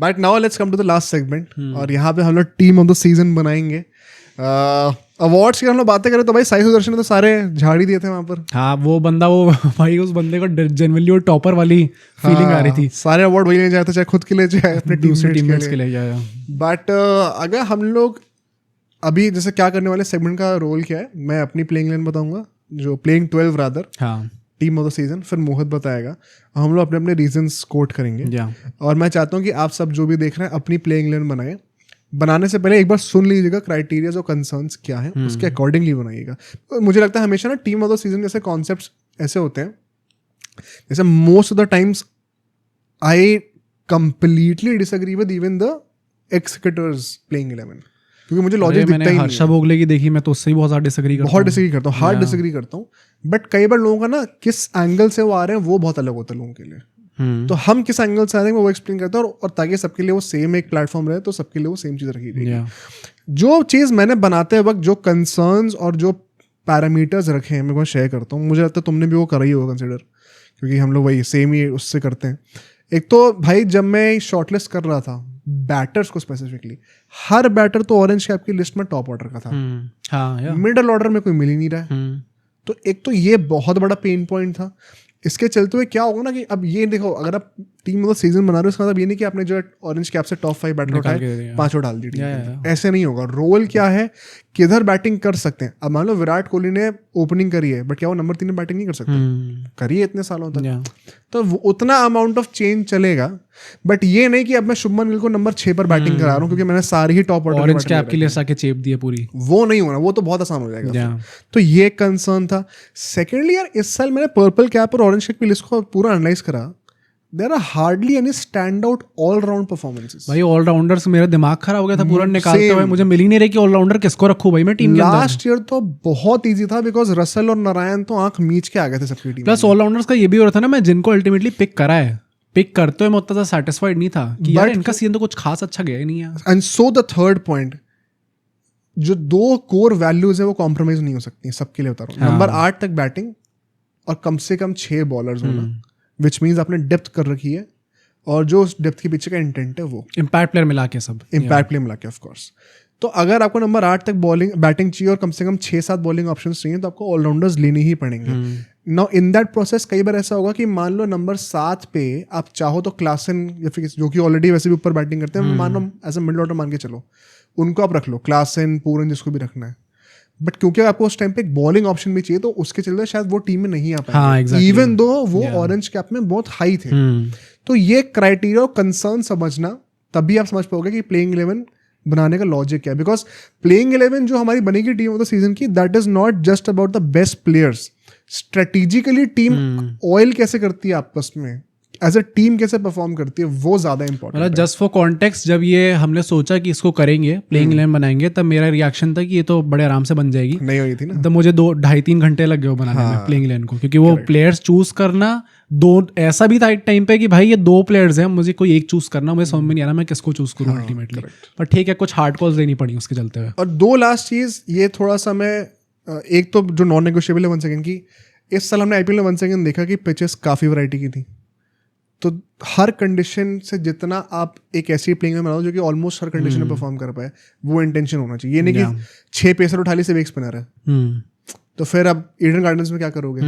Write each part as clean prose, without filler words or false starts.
But now let's come to the last segment, और यहाँ पे हम लोग टीम ऑफ द सीजन बनाएंगे। अवार्ड्स की हम लोग बातें करें तो भाई साई सुदर्शन ने तो सारे झाड़ी दिए थे वहां पर। हाँ वो बंदा, वो भाई उस बंदे को जनरली वो टॉपर वाली फीलिंग आ रही थी। सारे अवार्ड वही ले जाए थे, चाहे खुद के लिए चाहे अपने दूसरे टीममेट्स के लिए जाया। बट अगर हम लोग अभी जैसे क्या करने वाले सेगमेंट का रोल क्या है, मैं अपनी प्लेइंग लेन बताऊंगा, जो प्लेइंग 12 रादर, हाँ टीम ऑफ द सीजन, फिर मोहित बताएगा, हम लोग अपने अपने रीजंस कोट करेंगे। और मैं चाहता हूँ कि आप सब जो भी देख रहे हैं अपनी प्लेइंग लेन बनाएं। बनाने से पहले एक बार सुन लीजिएगा क्राइटेरियाज और कंसर्न्स क्या है, उसके अकॉर्डिंगली बनाइएगा। तो मुझे लगता है हमेशा ना टीम ऑफ द सीजन जैसे कॉन्सेप्ट्स ऐसे होते हैं, जैसे most of the times I completely disagree with even the executors playing 11, क्योंकि मुझे लॉजिक दिखता ही नहीं है। हर्षा भोगले की देखी, मैं तो उससे ही बहुत ज़्यादा डिसएग्री करता हूँ। बहुत डिसएग्री करता हूँ, हार्ड डिसएग्री करता हूँ। बट कई बार लोगों का ना किस एंगल से वो आ रहे हैं वो बहुत अलग होता है लोगों के लिए। तो हम किस एंगल से आ रहे हैं वो एक्सप्लेन करते हैं, और ताकि सबके लिए वो सेम एक प्लेटफॉर्म रहे, तो सबके लिए वो सेम चीज़ रखी जाएगी। जो चीज़ मैंने बनाते वक्त जो कंसर्न्स और जो पैरामीटर्स रखे हैं मैं वो शेयर करता हूँ। मुझे लगता है तुमने भी वो करा ही होगा कंसिडर, क्योंकि हम लोग वही सेम ही उससे करते हैं। एक तो भाई जब मैं शॉर्टलिस्ट कर रहा था बैटर्स को स्पेसिफिकली, हर बैटर तो ऑरेंज कैप की लिस्ट में टॉप ऑर्डर का था, मिडल ऑर्डर में कोई मिल ही नहीं रहा है। तो एक तो ये बहुत बड़ा पेन पॉइंट था। इसके चलते हुए क्या होगा ना कि अब ये देखो, अगर आप टीम ऑफ द सीजन बना रहे हो इसका मतलब ये नहीं कि आपने जो ऑरेंज कैप से टॉप 5 बैटर उठाए 5 डाल दी, ऐसे नहीं होगा। रोल क्या है, किधर बैटिंग कर सकते हैं। अब मान लो विराट कोहली ने ओपनिंग करी है, बट क्या वो नंबर 3 में बैटिंग नहीं कर सकते? करी है इतने सालों तक, तो उतना अमाउंट ऑफ चेंज चलेगा। बट ये नहीं कि अब मैं शुभमन गिल को नंबर 6 पर बैटिंग करा रहा हूँ क्योंकि मैंने सारी ही टॉप ऑरेंज कैप के लिए साके चेप दिए पूरी, वो नहीं होना, वो तो बहुत आसान हो जाएगा। तो ये कंसर्न था। सेकेंडली यार, इस साल मैंने पर्पल कैप और ऑरेंज कैप की लिस्ट को पूरा एनालाइज करा। There are hardly any stand out all round performances. भाई ऑलराउंडर्स, मेरा दिमाग खराब हो गया था पूरा निकालते हुए, मुझे मिल ही नहीं रही कि ऑलराउंडर किसको रखूं भाई मैं टीम के अंदर। लास्ट ईयर तो बहुत इजी था बिकॉज रसल और नारायण तो आंख मीच के आ गए थे सबकी टीम। प्लस ऑलराउंडर्स का ये भी हो रहा था ना, मैं जिनको अल्टीमेटली पिक करा है, पिक करते हुए मैं उतना सेटिस्फाइड नहीं था कि यार इनका सीजन तो कुछ खास अच्छा गया ही नहीं है। And so the third point, जो 2 कोर वैल्यूज है वो कॉम्प्रोमाइज नहीं हो सकती सबके लिए, बता रहा हूँ। नंबर 8 तक बैटिंग और कम से कम 6 बॉलर्स होना, विच मीन्स आपने डेप्थ कर रखी है, और जो उस डेप्थ के पीछे का इंटेंट है वो इम्पैक्ट प्लेयर मिला के, सब इम्पैक्ट प्लेयर मिला के ऑफ कोर्स। तो अगर आपको नंबर 8 तक बैटिंग चाहिए और कम से कम 6-7 बॉलिंग ऑप्शंस चाहिए, तो आपको ऑलराउंडर्स लेने ही पड़ेंगे। नाउ इन दैट प्रोसेस कई बार ऐसा होगा कि मान लो नंबर 7 पे आप चाहो तो क्लासन या फिर जो कि ऑलरेडी वैसे भी ऊपर बैटिंग करते हैं, मान लो एज अ मिडल ऑर्डर मान के चलो, उनको आप रख लो, क्लासन, पूरन, जिसको भी रखना है। बट क्योंकि आपको उस टाइम पे एक बॉलिंग ऑप्शन भी चाहिए, तो उसके चलते शायद वो टीम में नहीं आ पाएंगे, इवन दो वो ऑरेंज कैप में बहुत हाई थे। तो ये क्राइटेरिया और कंसर्न समझना, तभी आप समझ पाओगे कि प्लेइंग 11 बनाने का लॉजिक क्या है। बिकॉज प्लेइंग 11 जो हमारी बनेगी टीम ऑफ द सीजन की, that is not just about the best players. Strategically team oil कैसे करती है आपस में, एज अ टीम कैसे परफॉर्म करती है, वो ज्यादा इंपॉर्टेंट है। जस्ट फॉर कॉन्टेक्स्ट, जब ये हमने सोचा कि इसको करेंगे, प्लेइंग 11 बनाएंगे, तब मेरा रिएक्शन था कि ये तो बड़े आराम से बन जाएगी। नहीं हुई थी ना, तो मुझे 2-2.5-3 घंटे लग गए वो बनाने में प्लेइंग 11 को, क्योंकि वो प्लेयर्स चूज करना ऐसा भी था एक टाइम पे कि भाई ये 2 प्लेयर्स हैं, मुझे कोई एक चूज करना, मुझे समझ में नहीं आ रहा मैं किसको चूज करूँ अल्टीमेटली। पर ठीक है, कुछ हार्ड कॉल्स देनी पड़ी उसके चलते हुए। और 2 लास्ट चीज, ये थोड़ा सा मैं एक तो जो नॉन नेगोशिएबल है 1 सेकंड की, इस साल हमने आईपीएल में 1 सेकंड देखा कि पिचेस काफी वैरायटी की थी। तो हर कंडीशन से जितना आप एक ऐसी प्लेइंग में बनाओ जो कि ऑलमोस्ट हर कंडीशन में परफॉर्म कर पाए, वो इंटेंशन होना चाहिए। ये नहीं कि 6 पेसर उठा ली, सिर्फ एक स्पिनर है, तो फिर अब ईडन गार्डन्स में क्या करोगे?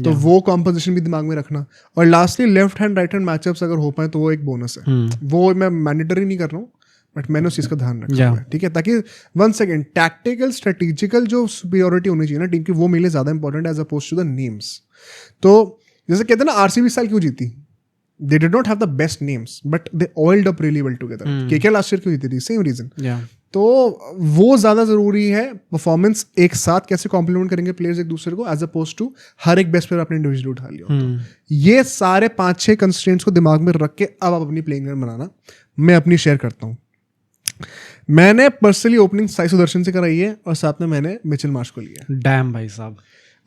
तो वो कॉम्पोजिशन भी दिमाग में रखना। और lastly left hand right hand matchups अगर हो पाए तो वो एक बोनस है। वो मैं मैंडेटरी नहीं कर रहा हूँ, बट मैंने उस चीज़ का ध्यान रखा है, ठीक है, ताकि 1 सेकंड टैक्टिकल स्ट्रेटेजिकल जो सुपीरियरिटी होनी चाहिए ना टीम की, वो मेरे लिए ज़्यादा important as opposed to the names. तो जैसे कहते हैं ना, आरसीबी साल क्यों जीती? They did not have the best names, but they oiled up really well together. KK last year क्यों जीती थी? Same reason. तो वो ज़्यादा ज़रूरी है। परफॉर्मेंस एक साथ कैसे कॉम्प्लीमेंट करेंगे प्लेयर्स एक दूसरे को, एज अपोज टू हर एक बेस्ट प्लेयर अपने इंडिविजुअली उठा लिया। तो ये सारे 5-6 कंस्ट्रेंट्स को दिमाग में रख के अब आप अपनी प्लेइंग इलेवन बनाना। मैं अपनी शेयर करता हूँ। मैंने पर्सनली ओपनिंग साई सुदर्शन से कराई है और साथ में मैंने मिचेल मार्श को लिया। डैम भाई साहब।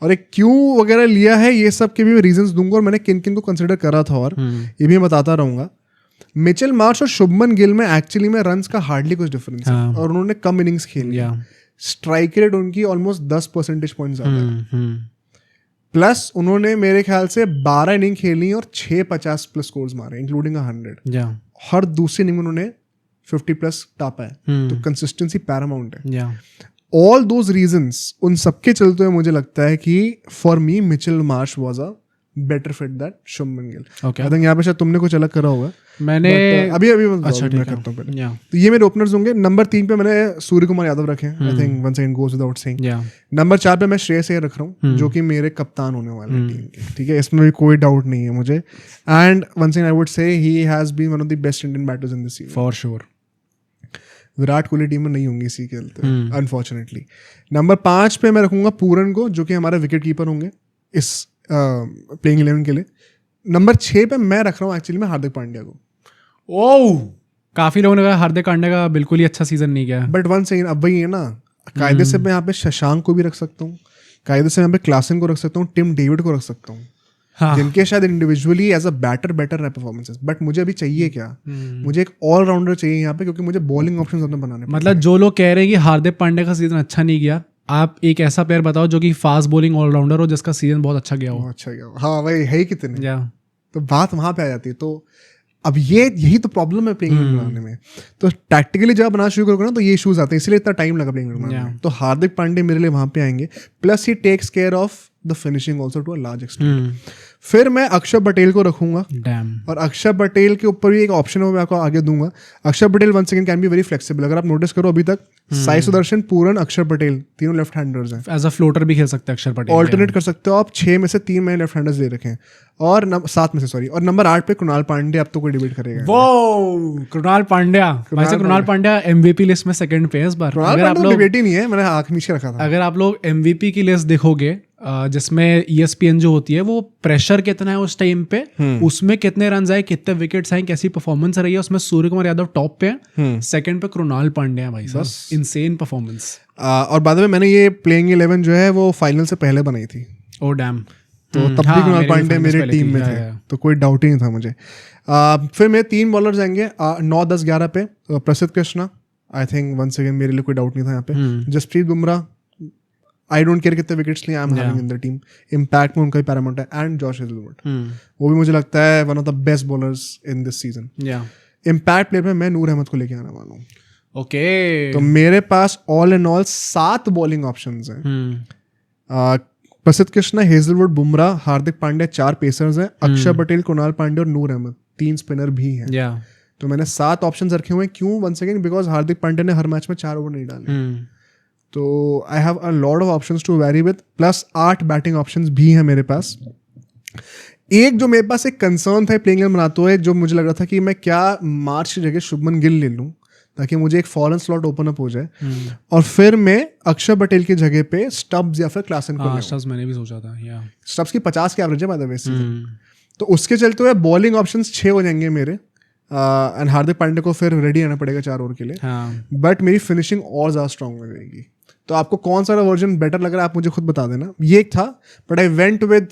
और एक क्यों वगैरह लिया है, ये सब के भी रीजंस दूंगा और मैंने किन किन को कंसिडर करा था, और ये भी मैं बताता रहूंगा। मिचेल मार्श और शुभमन गिल में एक्चुअली में रन्स का हार्डली कुछ डिफरेंस है, और उन्होंने कम इनिंग्स खेली। स्ट्राइक रेट उनकी ऑलमोस्ट 10 परसेंटेज पॉइंट ज्यादा है, प्लस उन्होंने मेरे ख्याल से 12 इनिंग खेली और 6 50+ स्कोर्स मारे, इंक्लूडिंग 100। हर दूसरी इनिंग में उन्होंने 50+ टापा है, तो कंसिस्टेंसी पैरामाउंट है। या ऑल दोज रीजंस, उन सबके चलते हुए मुझे लगता है कि for me Mitchell Marsh was a better fit that Shubman Gill. Okay, I think यहाँ पे शायद तुमने कुछ अलग करा होगा, मैंने अभी अच्छा मैं ठीक करता हूँ पहले। है। तो ये मेरे ओपनर्स होंगे। नंबर 3 पे मैंने सूर्य कुमार यादव रखे हैं, I think once again goes without saying. या नंबर 4 पे मैं श्रेयस अय्यर रख रहा हूँ, जो कि मेरे कप्तान होने वाले हैं टीम के, ठीक है, इसमें भी कोई डाउट नहीं है मुझे। And once again I would say he has been one of the best Indian batters in this season. For sure. Virat Kohli team में नहीं होंगी इसी के चलते, अनफॉर्चुनेटली। नंबर 5 पे मैं रखूंगा पूरन को, जो कि हमारे विकेट कीपर होंगे इस प्लेइंग 11 के लिए। नंबर 6 पे मैं रख रहा हूँ एक्चुअली में हार्दिक पांड्या को। ओह, काफी लोगों ने कहा हार्दिक पांड्या का बिल्कुल ही अच्छा सीजन नहीं गया। बट वन सेकंड, अब वही है ना, कायदे से मैं यहाँ पे शशांक को भी रख सकता हूँ, कायदे से यहाँ पे क्लासन को रख सकता हूँ, टिम डेविड को रख सकता हूँ, हाँ, जिनके शायद individually as a batter better रहे परफॉर्मेंसेस। बट मुझे अभी चाहिए क्या, मुझे एक ऑलराउंडर चाहिए यहाँ पे, क्योंकि मुझे बॉलिंग ऑप्शंस अपने बनाने मतलब जो लोग कह रहे हैं कि हार्दिक पांड्या का सीजन अच्छा नहीं गया, आप एक ऐसा प्लेयर बताओ जो कि फास्ट बॉलिंग ऑलराउंडर हो जिसका सीजन बहुत अच्छा गया हो। अच्छा गया, हाँ भाई है ही कितने, या तो बात वहां पे आ जाती है। तो अब यही तो प्रॉब्लम है प्लेइंग बनाने में। तो टैक्टिकली जब बनाना शुरू करोगे ना तो ये इश्यूज आते हैं, इसलिए इतना टाइम लगा प्लेइंग बनाने में। तो हार्दिक पांड्या मेरे लिए वहां पे आएंगे, plus he takes care of the finishing also to a large extent. फिर मैं अक्षर पटेल को रखूंगा, डैम, और अक्षर पटेल के ऊपर भी एक ऑप्शन है, मैं आपको आगे दूंगा। अक्षर Patel one second can be very flexible. अगर आप नोटिस करो अभी तक साई सुदर्शन, पूरन, अक्षर पटेल तीनों लेफ्ट हैंडर्स हैं। एज अ फ्लोटर भी खेल सकते हैं अक्षर पटेल। ऑल्टरनेट कर सकते हो आप। 6 में से 3 मैंने लेफ्ट हैंडर्स ले रखे हैं, और 7 में से सॉरी, और नंबर 8 पे कृणाल पांड्या। अब तो कोई डिबेट करेगा वो कृणाल पांड्या, वैसे कृणाल पांड्या एमवीपी लिस्ट में सेकंड पे है इस बार। कृणाल पांड्या डिबेट ही नहीं है, मैंने आंख नीचे रखा था। अगर आप लोग एमवीपी की लिस्ट देखोगे, जिसमें ESPN जो होती है वो प्रेशर कितना है उस टाइम पे, उसमें कितने रन आए, कितने विकेट्स आए, कैसी परफॉर्मेंस रही है, उसमें सूर्य कुमार यादव टॉप पे है, सेकंड पे कृणाल पांड्या है भाई साहब। Insane performance. और बाद में मैंने ये प्लेइंग 11 जो है वो फाइनल से पहले बनाई थी। ओ डैम, तो तब भी कृणाल पांड्या मेरी टीम में थे, तो कोई डाउट ही नहीं था मुझे। फिर मेरे 3 बॉलर्स आएंगे 9, 10, 11 पे। Prasidh Krishna, I think once again मेरे लिए कोई डाउट नहीं था यहाँ पे। Jasprit Bumrah, I don't care कितने विकेट्स लिए, I am having in the team, impact में उनका भी पैरामाउंट है। एंड जॉश हेजलवुड, वो भी मुझे लगता है one of the best bowlers in this season. Impact player में मैं नूर अहमद को लेके आने वाला हूँ। ओके, तो मेरे पास all in all 7 bowling options हैं। प्रसिद्ध कृष्णा, हेजलवुड, बुमराह, हार्दिक पांड्या 4 पेसर्स हैं, अक्षर पटेल, कुणाल पांड्या और नूर अहमद 3 स्पिनर भी हैं। तो मैंने 7 ऑप्शंस रखे हुए हैं। क्यों? One second, because Hardik Pandya ने हर मैच में 4 ओवर नहीं डाले, तो I have a lot of options to vary with, plus 8 batting options भी हैं मेरे पास। एक जो मेरे पास एक कंसर्न था प्लेइंग 11 बनाते हुए, जो मुझे लग रहा था कि मैं क्या मार्च की जगह शुभमन गिल ले लूँ ताकि मुझे एक फॉरेन स्लॉट ओपन अप हो जाए, और फिर मैं अक्षर पटेल की जगह पे स्टब्स या फिर क्लासन को। स्टब्स मैंने भी सोचा था, या स्टब्स की 50 की एवरेज है बाय द वे, तो उसके चलते हुए बॉलिंग ऑप्शंस 6 हो जाएंगे मेरे। एंड हार्दिक पांड्या को फिर रेडी रहना पड़ेगा 4 ओवर के लिए, बट मेरी फिनिशिंग और ज़्यादा स्ट्रॉन्ग हो जाएगी। तो आपको कौन सा वर्जन बेटर लग रहा है आप मुझे खुद बता देना। ये एक था, but I went with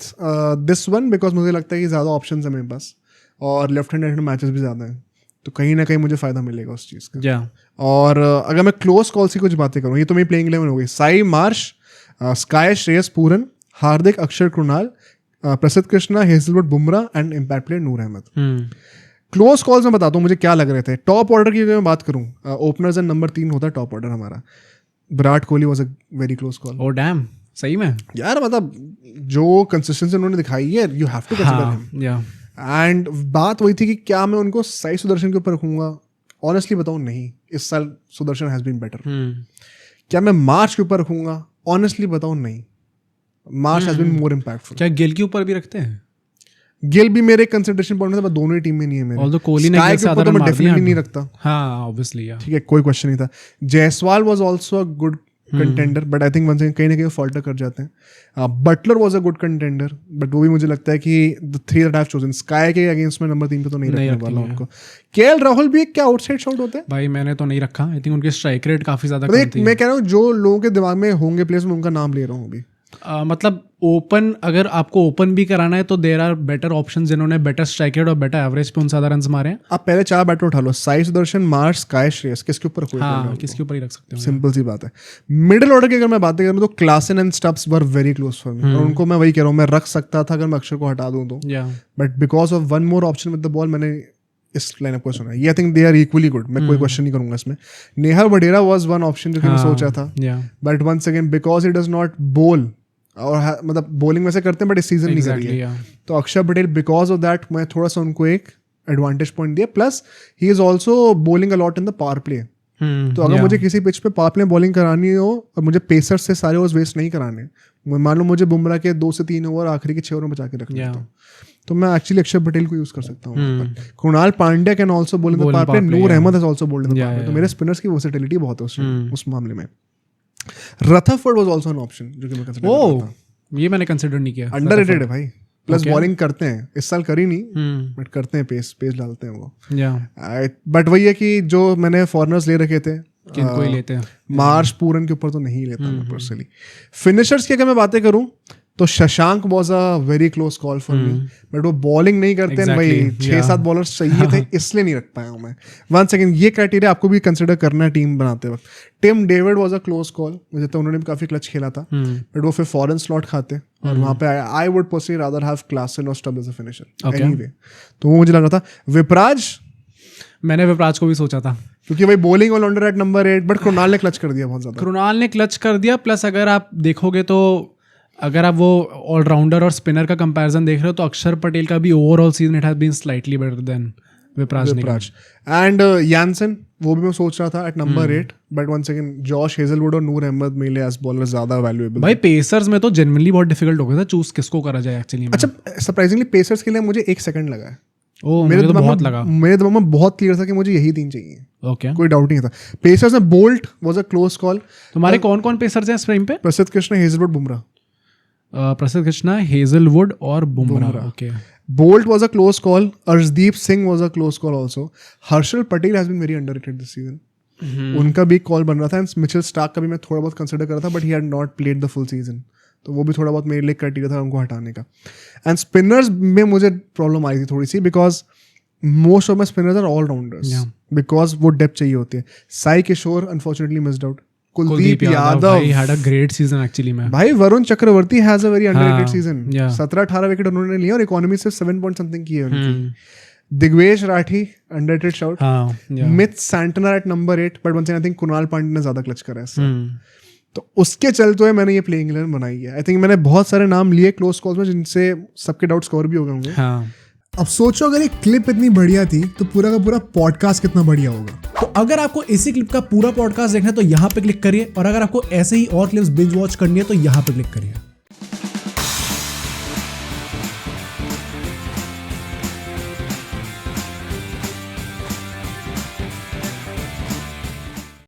this one because मुझे लगता है कि ज़्यादा ऑप्शन है मेरे पास, और लेफ्ट हैंड मैचेस भी ज़्यादा हैं, तो कहीं ना कहीं मुझे फ़ायदा मिलेगा उस चीज़ का। और अगर मैं क्लोज कॉल की कुछ बातें करूँ, ये तो मेरी प्लेइंग 11 हो गई। Sai, Marsh, Sky, Shreyas, Pooran, Hardik, Axar, Krunal, Prasidh Krishna, Hazlewood, Bumrah and impact player Noor Ahmad. Close calls में बताता हूँ मुझे क्या लग रहे थे। टॉप ऑर्डर की अगर मैं बात करूँ, ओपनर्स एंड नंबर 3 होता है टॉप ऑर्डर हमारा। Virat Kohli was a very close call. Oh damn, सही में यार, मतलब जो कंसिस्टेंसी उन्होंने दिखाई है, you have to consider him. And बात वही थी कि क्या मैं उनको साई सुदर्शन के ऊपर रखूंगा? ऑनेस्टली बताऊं, नहीं। इस साल सुदर्शन हैज बीन बेटर। क्या मैं मार्च के ऊपर रखूंगा? ऑनेस्टली बताऊं, नहीं। मार्च हैज बीन मोर इम्पैक्टफुल। क्या गिल के ऊपर भी रखते हैं? गिल भी मेरे कंसिडरेशन पॉइंट में, दोनों ही टीम में नहीं है मेरे। ऑल्दो कोहली ने गिल से तो मैं डेफिनेटली नहीं रखता। हाँ, ऑब्वियसली, ठीक है, कोई क्वेश्चन नहीं था। Jaiswal was also a good contender, but I think कहीं ना कहीं फॉल्टर कर जाते हैं। Buttler was a good contender, but वो भी मुझे लगता है कि the 3 that I have chosen, Sky के अगेंस्ट में नंबर 3 पे तो नहीं रखने वाला उनको। केएल राहुल भी क्या आउटसाइड शॉट होते हैं भाई, मैंने तो नहीं रखा। आई थिंक उनकी स्ट्राइक रेट काफी ज्यादा कम थी। मैं कह रहा हूँ जो लोगों के दिमाग में होंगे प्लेयर्स, में उनका नाम ले रहा हूँ अभी। मतलब ओपन, अगर आपको ओपन भी कराना है तो देयर आर बेटर ऑप्शन जिन्होंने बेटर स्ट्राइक रेट और बेटर एवरेज पे उन ज्यादा रन मारे हैं। आप पहले 4 बैटर उठा लो, साई सुदर्शन, मार्श, स्काई, श्रेयस, किसके ऊपर रखोगे? हाँ, किसके ऊपर ही रख सकते हो। सिंपल सी बात है। मिडिल ऑर्डर की अगर मैं बात करूँ तो Klaasen and Stubbs were very close for me, और उनको मैं वही कह रहा हूँ, मैं रख सकता था अगर मैं अक्षर को हटा दूं तो, but because of one more option with the ball मैंने इस लाइनअप को सुना है, ये I think they are equally good, मैं कोई क्वेश्चन नहीं करूंगा इसमें. Nehal Wadhera was one option जो कि मैं सोचा था, but once again because it does not bowl, और मतलब बॉलिंग वैसे करते हैं बट इस सीजन नहीं कर रही है, तो अक्षर पटेल बिकॉज ऑफ दैट मैं थोड़ा सा उनको एक एडवांटेज पॉइंट दिया. Plus he is also bowling a lot in the powerplay. तो अगर मुझे किसी पिच पे पावर प्ले बॉलिंग करानी हो और मुझे पेसर से सारे ओवर्स वेस्ट नहीं कराने, मान लो मुझे बुमराह के 2 से 3 ओवर आखिरी के 6 ओवर में बचा के रखना तो मैं एक्चुअली अक्षर पटेल को यूज कर सकता हूँ. Krunal Pandya can also bowl in the powerplay, Noor Ahmad has also bowled in the powerplay. तो मेरे स्पिनर्स की वर्सेटिलिटी बहुत है उस मामले में. रथरफोर्ड वाज आल्सो एन ऑप्शन जो कि मैं कंसीडर करता था. ये मैंने कंसीडर नहीं किया. अंडररेटेड है भाई. प्लस बॉलिंग करते हैं, इस साल करी नहीं बट करते हैं, पेस डालते हैं वो. बट वही है कि जो मैंने फॉरनर्स ले रखे थे, किनको ही लेते हैं, मार्श पूरन के ऊपर तो नहीं लेता मैं पर्सनली. फिनिशर्स की अगर मैं बातें करूं तो Shashank was a very close call for me, but वो बॉलिंग नहीं करते हैं भाई. 6-7 बॉलर्स चाहिए थे इसलिए नहीं रख पाया हूं मैं. 1 सेकंड, ये क्राइटेरिया आपको भी कंसिडर करना है टीम बनाते वक्त. Tim David was a close call, मुझे तो उन्होंने भी काफी क्लच खेला था, बट वो फिर फॉरेन स्लॉट खाते और वहां पे I would personally rather have Klaasen और Stubbs as a finisher anyway. तो वो मुझे लग रहा था. विपराज, मैंने विपराज को भी सोचा था क्योंकि भाई bowling allrounder at number 8, but Krunal ने क्लच कर दिया बहुत ज्यादा. कृणाल ने क्लच कर दिया. प्लस अगर आप देखोगे तो अगर आप वो ऑलराउंडर और स्पिनर का कंपैरिजन देख रहे हो तो अक्षर पटेल का भी overall season it has been slightly better than Vipraj. And Jansen, वो भी मैं सोच रहा था at number 8, but one second, Josh Hazlewood और नूर अहमद मिले एज बॉलर ज्यादा वैल्यूएबल. भाई पेसर्स में तो जेन्युइनली बहुत डिफिकल्ट हो गया था चूज किसको करा जाए एक्चुअली. अच्छा, सरप्राइजिंगली पेसर्स के लिए मुझे 1 सेकंड लगा है. मेरे दिमाग में बहुत क्लियर था कि मुझे यही 3 चाहिए. ओके, कोई डाउट नहीं था. पेसर्स में bolt was a close call. तुम्हारे कौन कौन पेसर्स हैं इस टाइम पे? प्रसिद्ध कृष्णा, हेजलवुड, बुमराह. प्रसिद्ध कृष्णा, हेजलवुड और Bumrah. Okay. Bolt was a close call. Arshdeep Singh was a close call also. Harshal Patel has been very underrated this season. उनका भी कॉल बन रहा था. एंड मिचेल स्टार्क का भी मैं थोड़ा बहुत कंसिडर कर रहा था, but he had not played the full season, तो वो भी थोड़ा बहुत मेरे लिए क्राइटेरिया था उनको हटाने का. एंड स्पिनर्स में मुझे प्रॉब्लम आई थी थोड़ी सी, because most of my spinners are all rounders, because वो डेप्थ चाहिए होती है. Sai Kishore unfortunately missed out. Kuldeep Yadav he had a great season actually man. भाई Varun Chakravarthy has a very underrated season. 17-18 wicket उन्होंने लिए और इकोनॉमी से 7 पॉइंट समथिंग की है उनकी. Digvesh Rathi underrated shout. Mitch Santner at number 8, but once I think Kunal Pandya ने ज्यादा क्लच करा है. तो उसके चलते हुए मैंने ये प्लेइंग 11 बनाई है. आई थिंक मैंने बहुत सारे नाम लिए क्लोज कॉल्स में जिनसे सबके डाउट्स कवर भी हो गए होंगे. अब सोचो अगर एक क्लिप इतनी बढ़िया थी तो पूरा का पूरा पॉडकास्ट कितना बढ़िया होगा. तो अगर आपको इसी क्लिप का पूरा पॉडकास्ट देखना है तो यहाँ पे क्लिक करिए, और अगर आपको ऐसे ही और क्लिप्स बिंज वॉच करनी है तो यहाँ पे क्लिक करिए.